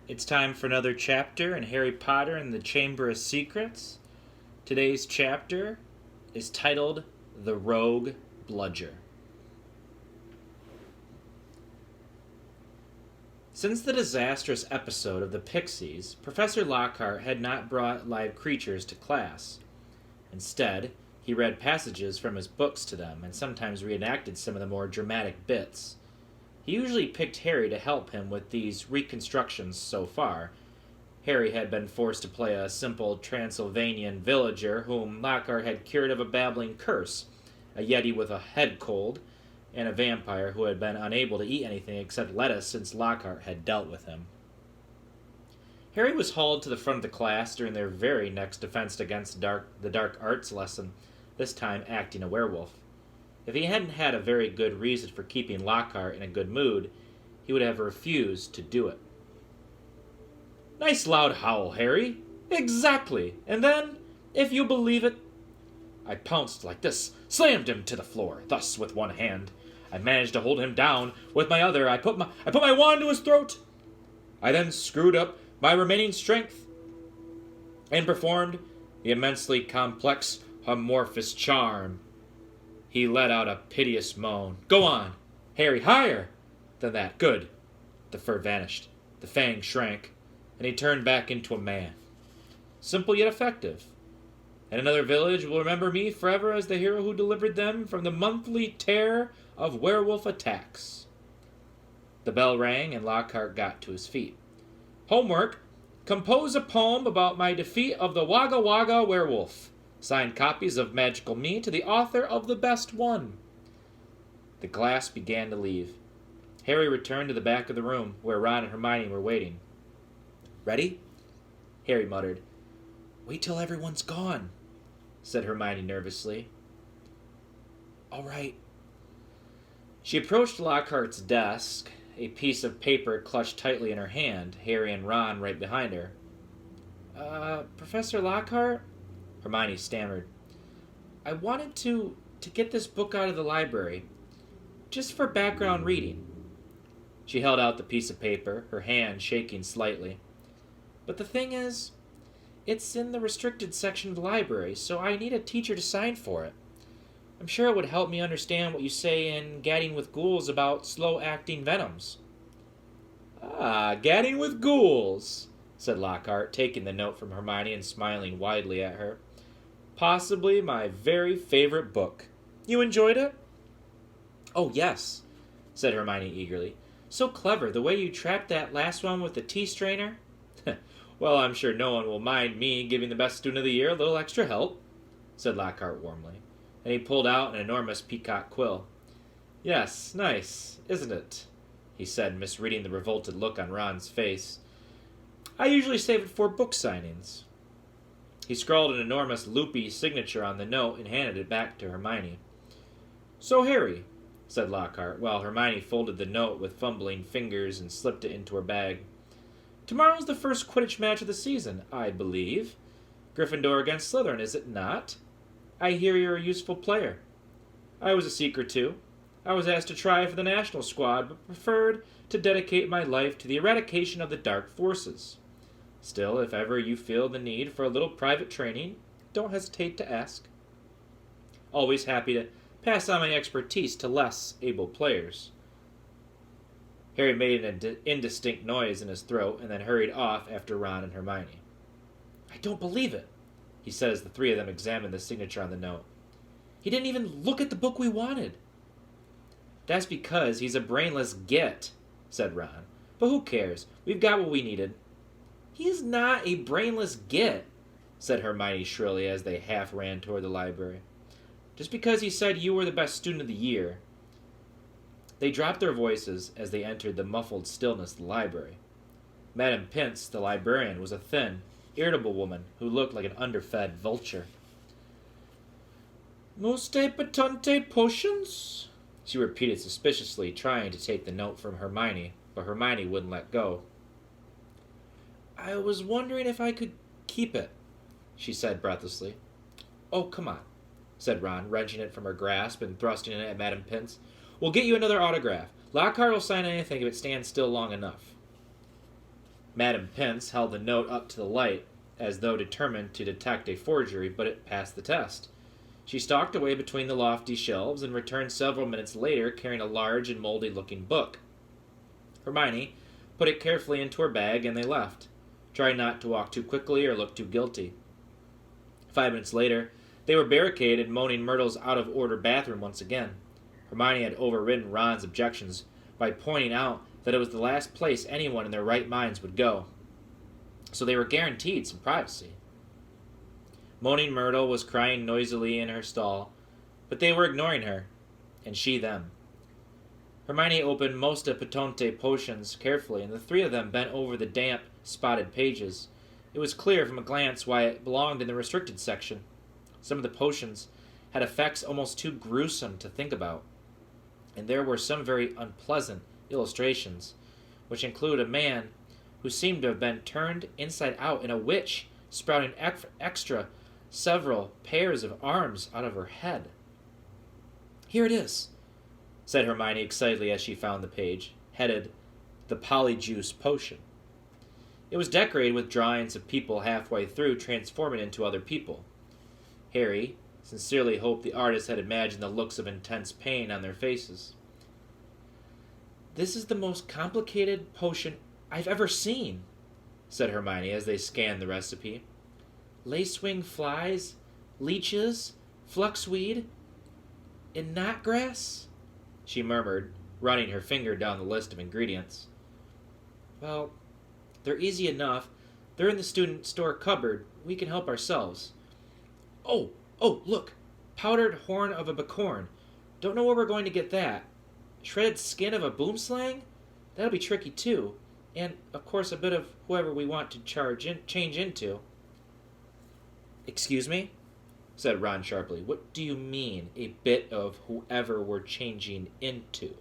It's time for another chapter in Harry Potter and the Chamber of Secrets. Today's chapter is titled The Rogue Bludger. Since the disastrous episode of the Pixies, Professor Lockhart had not brought live creatures to class. Instead, he read passages from his books to them and sometimes reenacted some of the more dramatic bits. He usually picked Harry to help him with these reconstructions so far. Harry had been forced to play a simple Transylvanian villager whom Lockhart had cured of a babbling curse, a yeti with a head cold, and a vampire who had been unable to eat anything except lettuce since Lockhart had dealt with him. Harry was hauled to the front of the class during their very next defense against the dark arts lesson, this time acting a werewolf. If he hadn't had a very good reason for keeping Lockhart in a good mood, he would have refused to do it. "Nice loud howl, Harry. Exactly. And then, if you believe it, I pounced like this, slammed him to the floor, thus with one hand. I managed to hold him down. With my other, I put my wand to his throat. I then screwed up my remaining strength and performed the immensely complex amorphous charm." He let out a piteous moan. "Go on, Harry, higher than that. Good." The fur vanished. The fang shrank, and he turned back into a man. Simple yet effective. And another village will remember me forever as the hero who delivered them from the monthly terror of werewolf attacks. The bell rang, and Lockhart got to his feet. "Homework. Compose a poem about my defeat of the Wagga Wagga werewolf. Signed copies of Magical Me to the author of the best one." The class began to leave. Harry returned to the back of the room, where Ron and Hermione were waiting. "Ready?" Harry muttered. "Wait till everyone's gone," said Hermione nervously. "All right." She approached Lockhart's desk, a piece of paper clutched tightly in her hand, Harry and Ron right behind her. Professor Lockhart?" Hermione stammered. "I wanted to get this book out of the library, just for background reading." She held out the piece of paper, her hand shaking slightly. "But the thing is, it's in the restricted section of the library, so I need a teacher to sign for it. I'm sure it would help me understand what you say in Gadding with Ghouls about slow-acting venoms." "Ah, Gadding with Ghouls," said Lockhart, taking the note from Hermione and smiling widely at her. "Possibly my very favorite book. You enjoyed it?" "Oh, yes," said Hermione eagerly. "So clever, the way you trapped that last one with the tea strainer." "Well, I'm sure no one will mind me giving the best student of the year a little extra help," said Lockhart warmly, and he pulled out an enormous peacock quill. "Yes, nice, isn't it?" he said, misreading the revolted look on Ron's face. "I usually save it for book signings." He scrawled an enormous loopy signature on the note and handed it back to Hermione. "So, Harry," said Lockhart, while Hermione folded the note with fumbling fingers and slipped it into her bag. "Tomorrow's the first Quidditch match of the season, I believe. Gryffindor against Slytherin, is it not? I hear you're a useful player. I was a seeker, too. I was asked to try for the national squad, but preferred to dedicate my life to the eradication of the dark forces. Still, if ever you feel the need for a little private training, don't hesitate to ask. Always happy to pass on my expertise to less able players." Harry made an indistinct noise in his throat and then hurried off after Ron and Hermione. "I don't believe it," he said as the three of them examined the signature on the note. "He didn't even look at the book we wanted." "That's because he's a brainless git," said Ron. "But who cares? We've got what we needed." "He's not a brainless git," said Hermione shrilly as they half ran toward the library. "Just because he said you were the best student of the year." They dropped their voices as they entered the muffled stillness of the library. Madame Pince, the librarian, was a thin, irritable woman who looked like an underfed vulture. "Muste patente potions?" she repeated suspiciously, trying to take the note from Hermione, but Hermione wouldn't let go. "I was wondering if I could keep it," she said breathlessly. "Oh, come on," said Ron, wrenching it from her grasp and thrusting it at Madame Pince. "We'll get you another autograph. Lockhart will sign anything if it stands still long enough." Madam Pince held the note up to the light, as though determined to detect a forgery, but it passed the test. She stalked away between the lofty shelves and returned several minutes later carrying a large and moldy-looking book. Hermione put it carefully into her bag, and they left, trying not to walk too quickly or look too guilty. 5 minutes later, they were barricaded in Moaning Myrtle's out-of-order bathroom once again. Hermione had overridden Ron's objections by pointing out that it was the last place anyone in their right minds would go, so they were guaranteed some privacy. Moaning Myrtle was crying noisily in her stall, but they were ignoring her, and she them. Hermione opened most of Petonte potions carefully, and the three of them bent over the damp, spotted pages. It was clear from a glance why it belonged in the restricted section. Some of the potions had effects almost too gruesome to think about, and there were some very unpleasant illustrations, which include a man who seemed to have been turned inside out and a witch sprouting extra several pairs of arms out of her head. "Here it is," said Hermione excitedly as she found the page, headed "The Polyjuice Potion." It was decorated with drawings of people halfway through transforming into other people. Harry sincerely hoped the artist had imagined the looks of intense pain on their faces. "This is the most complicated potion I've ever seen," said Hermione as they scanned the recipe. "Lacewing flies, leeches, fluxweed, and knotgrass," she murmured, running her finger down the list of ingredients. "Well, they're easy enough. They're in the student store cupboard. We can help ourselves." Oh, look. Powdered horn of a bicorn. Don't know where we're going to get that. Shredded skin of a boomslang? That'll be tricky too. And, of course, a bit of whoever we want to change into." "Excuse me?" said Ron sharply. "What do you mean, a bit of whoever we're changing into?"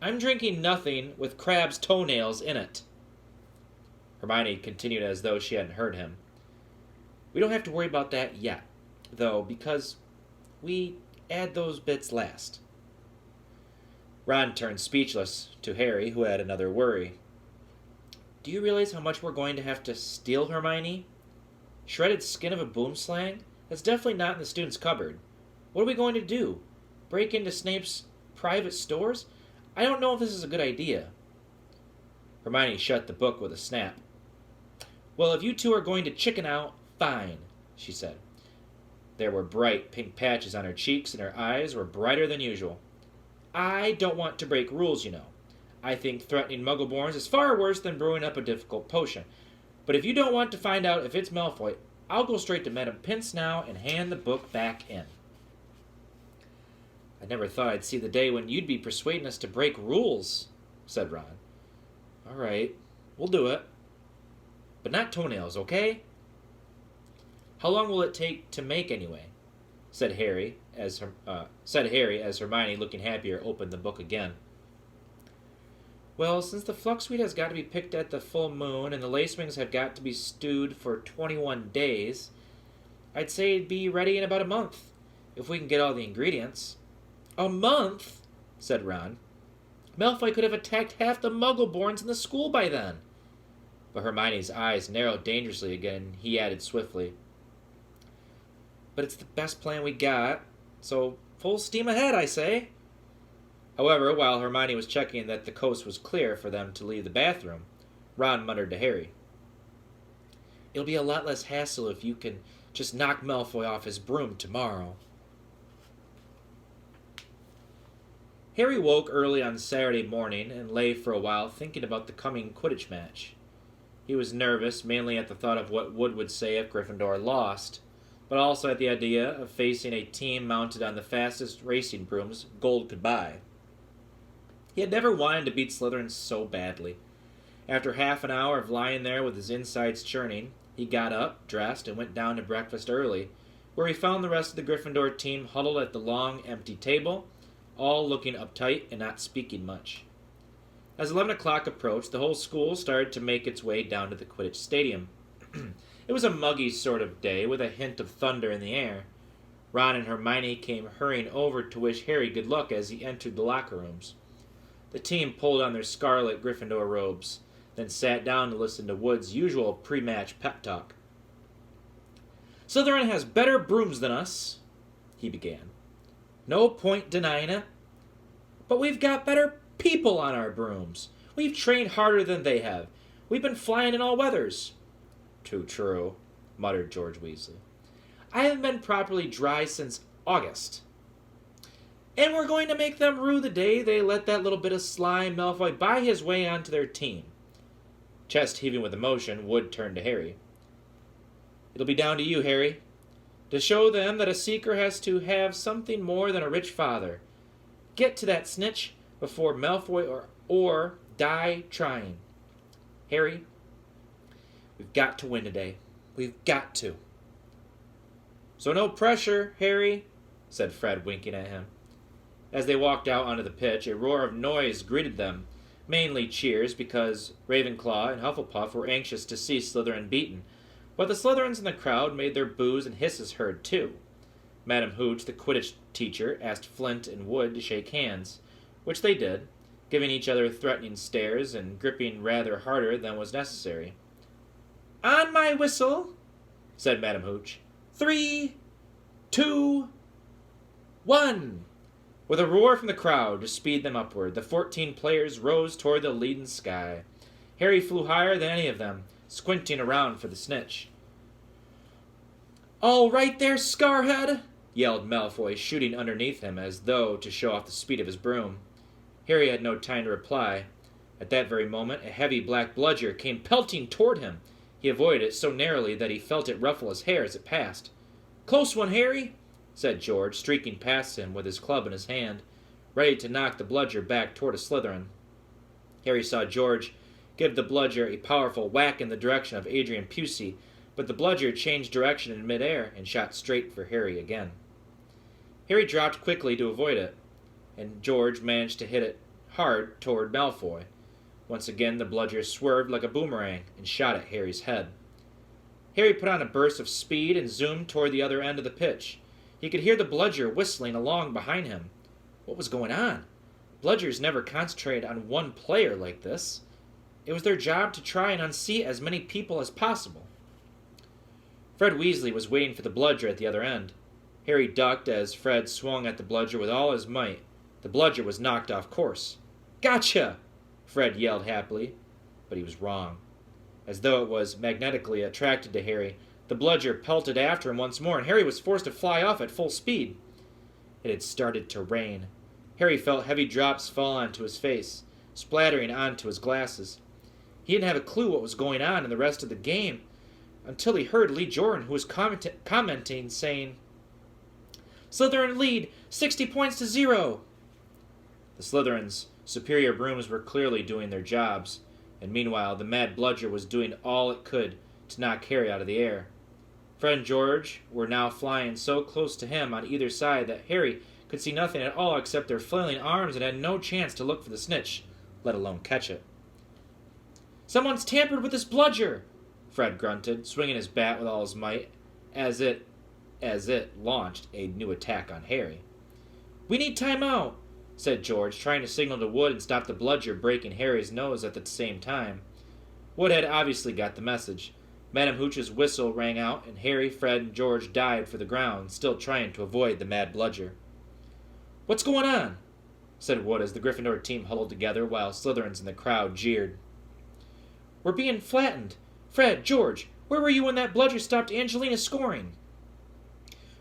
"I'm drinking nothing with crab's toenails in it." Hermione continued as though she hadn't heard him. "We don't have to worry about that yet, though, because we add those bits last." Ron turned speechless to Harry, who had another worry. "Do you realize how much we're going to have to steal, Hermione? Shredded skin of a boomslang? That's definitely not in the student's cupboard. What are we going to do? Break into Snape's private stores? I don't know if this is a good idea." Hermione shut the book with a snap. "Well, if you two are going to chicken out, fine," she said. There were bright pink patches on her cheeks, and her eyes were brighter than usual. "I don't want to break rules, you know. I think threatening Muggleborns is far worse than brewing up a difficult potion. But if you don't want to find out if it's Malfoy, I'll go straight to Madam Pince now and hand the book back in." "I never thought I'd see the day when you'd be persuading us to break rules," said Ron. "All right, we'll do it. But not toenails, okay?" "How long will it take to make, anyway?" said Harry, as Hermione, looking happier, opened the book again. "Well, since the fluxweed has got to be picked at the full moon and the lacewings have got to be stewed for 21 days, I'd say it'd be ready in about a month, if we can get all the ingredients." "A month?" said Ron. "Malfoy could have attacked half the Muggleborns in the school by then." But Hermione's eyes narrowed dangerously again, and he added swiftly, "But it's the best plan we got, so full steam ahead, I say." However, while Hermione was checking that the coast was clear for them to leave the bathroom, Ron muttered to Harry, "It'll be a lot less hassle if you can just knock Malfoy off his broom tomorrow." Harry woke early on Saturday morning and lay for a while thinking about the coming Quidditch match. He was nervous, mainly at the thought of what Wood would say if Gryffindor lost, but also at the idea of facing a team mounted on the fastest racing brooms gold could buy. He had never wanted to beat Slytherin so badly. After half an hour of lying there with his insides churning, he got up, dressed, and went down to breakfast early, where he found the rest of the Gryffindor team huddled at the long, empty table, all looking uptight and not speaking much. As 11 o'clock approached, the whole school started to make its way down to the Quidditch stadium. It was a muggy sort of day, with a hint of thunder in the air. Ron and Hermione came hurrying over to wish Harry good luck as he entered the locker rooms. The team pulled on their scarlet Gryffindor robes. then sat down to listen to Wood's usual pre-match pep talk. "Slytherin has better brooms than us," he began. "No point denying it. But we've got better people on our brooms. We've trained harder than they have. We've been flying in all weathers." "Too true," muttered George Weasley. "I haven't been properly dry since August." "And we're going to make them rue the day they let that little bit of slime Malfoy buy his way onto their team." Chest heaving with emotion, Wood turned to Harry. "It'll be down to you, Harry, to show them that a seeker has to have something more than a rich father. Get to that snitch before Malfoy or die trying. Harry, we've got to win today. We've got to." "So no pressure, Harry," said Fred, winking at him. As they walked out onto the pitch, a roar of noise greeted them, mainly cheers because Ravenclaw and Hufflepuff were anxious to see Slytherin beaten, but the Slytherins in the crowd made their boos and hisses heard too. Madam Hooch, the Quidditch teacher, asked Flint and Wood to shake hands, which they did, giving each other threatening stares and gripping rather harder than was necessary. "On my whistle," said Madam Hooch. 3, 2, 1. With a roar from the crowd to speed them upward, the 14 players rose toward the leaden sky. Harry flew higher than any of them, squinting around for the snitch. "All right there, Scarhead!" yelled Malfoy, shooting underneath him as though to show off the speed of his broom. Harry had no time to reply. At that very moment, a heavy black bludger came pelting toward him. He avoided it so narrowly that he felt it ruffle his hair as it passed. "Close one, Harry," said George, streaking past him with his club in his hand, ready to knock the bludger back toward a Slytherin. Harry saw George give the bludger a powerful whack in the direction of Adrian Pusey, but the bludger changed direction in midair and shot straight for Harry again. Harry dropped quickly to avoid it, and George managed to hit it hard toward Malfoy. Once again the bludger swerved like a boomerang and shot at Harry's head. Harry put on a burst of speed and zoomed toward the other end of the pitch. He could hear the bludger whistling along behind him. What was going on? Bludgers never concentrated on one player like this. It was their job to try and unseat as many people as possible. Fred Weasley was waiting for the bludger at the other end. Harry ducked as Fred swung at the bludger with all his might. The bludger was knocked off course. "Gotcha!" Fred yelled happily, but he was wrong. As though it was magnetically attracted to Harry, the bludger pelted after him once more, and Harry was forced to fly off at full speed. It had started to rain. Harry felt heavy drops fall onto his face, splattering onto his glasses. He didn't have a clue what was going on in the rest of the game until he heard Lee Jordan, who was commenting, saying, "Slytherin lead, 60 points to 0. The Slytherins' superior brooms were clearly doing their jobs, and meanwhile the mad bludger was doing all it could to knock Harry out of the air. Fred and George were now flying so close to him on either side that Harry could see nothing at all except their flailing arms and had no chance to look for the snitch, let alone catch it. "Someone's tampered with this bludger," Fred grunted, swinging his bat with all his might as it launched a new attack on Harry. "We need time out," said George, trying to signal to Wood and stop the bludger breaking Harry's nose at the same time. Wood had obviously got the message. Madam Hooch's whistle rang out, and Harry, Fred, and George dived for the ground, still trying to avoid the mad bludger. "What's going on?" said Wood as the Gryffindor team huddled together while Slytherins in the crowd jeered. "We're being flattened. Fred, George, where were you when that bludger stopped Angelina scoring?"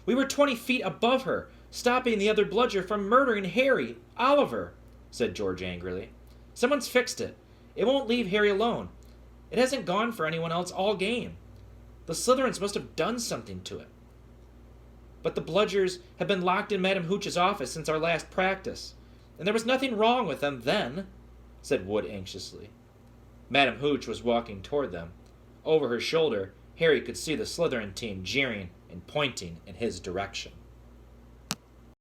"We were 20 feet above her, stopping the other bludger from murdering Harry, Oliver," said George angrily. "Someone's fixed it. It won't leave Harry alone. It hasn't gone for anyone else all game. The Slytherins must have done something to it." "But the bludgers have been locked in Madam Hooch's office since our last practice, and there was nothing wrong with them then," said Wood anxiously. Madam Hooch was walking toward them. Over her shoulder, Harry could see the Slytherin team jeering and pointing in his direction.